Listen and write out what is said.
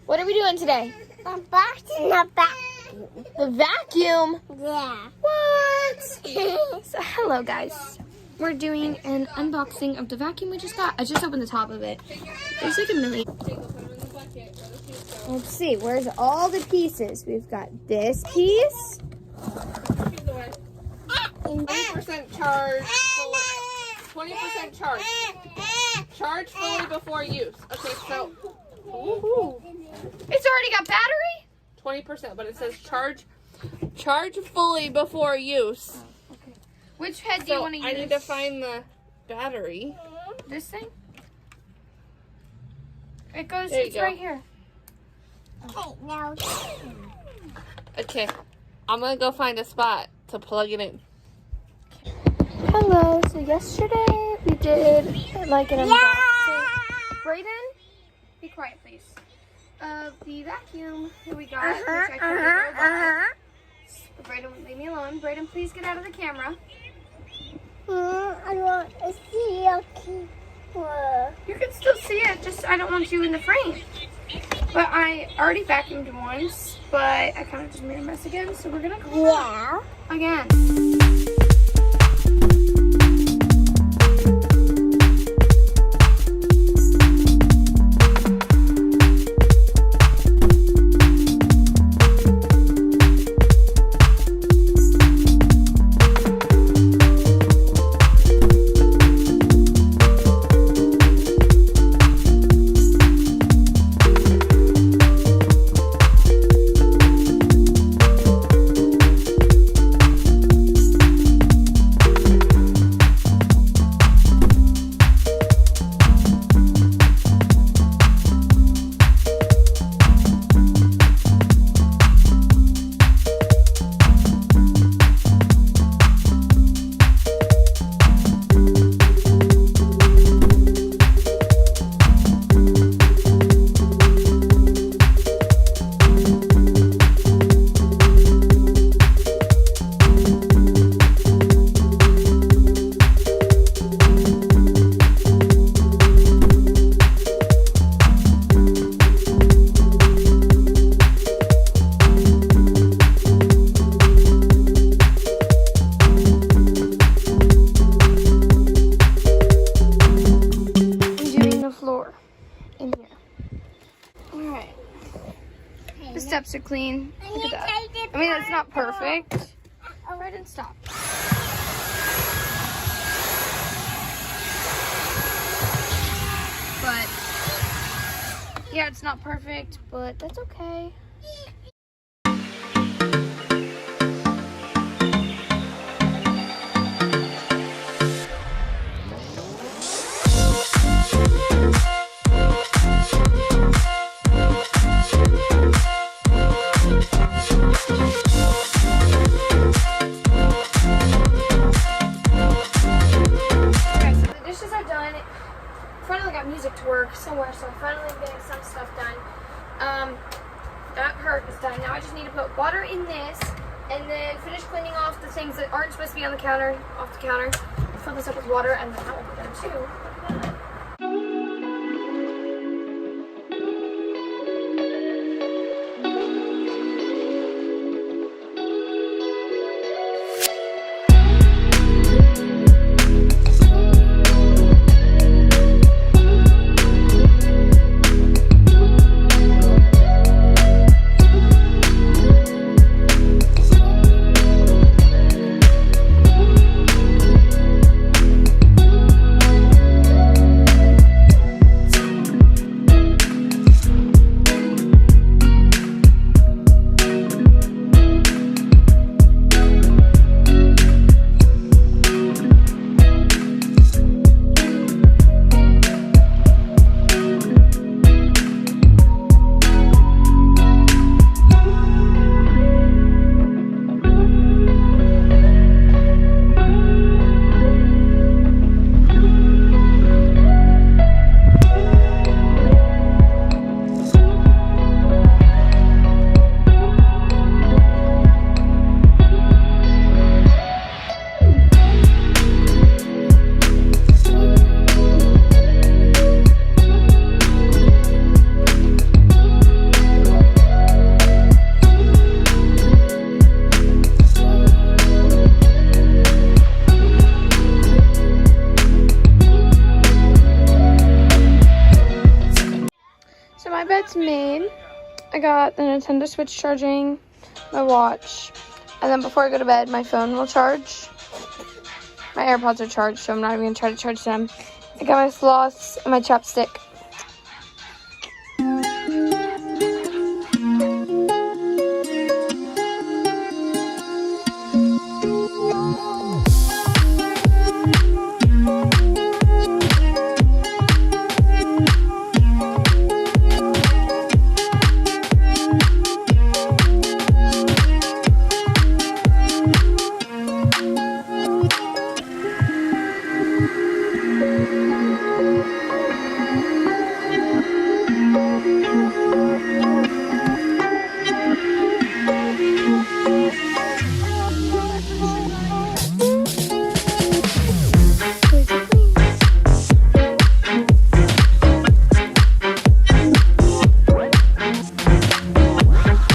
What are we doing today? Unboxing The vacuum? Yeah. What? So, hello guys. We're doing an unboxing of the vacuum we just got. I just opened the top of it. There's like a million. Let's see, where's all the pieces? We've got this piece. 20% charge. 20% charge. Charge fully before use. Okay, so It's already got battery? 20%, but it says charge fully before use. Okay. Which head do you want to use? I need to find the battery. This thing? It goes, There you it's go. right here. Okay, now. Okay, I'm gonna go find a spot to plug it in. Hello, so yesterday we did like an unboxing. Brayden, be quiet please. Of the vacuum that we got, which I told you to go buy. Brayden, leave me alone. Brayden, please get out of the camera. I want to see a camera. You can still see it, just I don't want you in the frame. But I already vacuumed once, but I kind of just made a mess again, so we're gonna go Yeah. again. In here. Alright. The steps are clean. Look at that. I mean, it's not perfect. Alright, and stop. But, yeah, it's not perfect, but that's okay. Finally got music to work somewhere, so I'm finally getting some stuff done. That part is done. Now I just need to put water in this and then finish cleaning off the things that aren't supposed to be on the counter, off the counter. Fill this up with water and then that will be done too. Look at that. that's me. I got the Nintendo Switch charging, my watch, and then before I go to bed, my phone will charge. My AirPods are charged, so I'm not even going to try to charge them. I got my floss and my chapstick.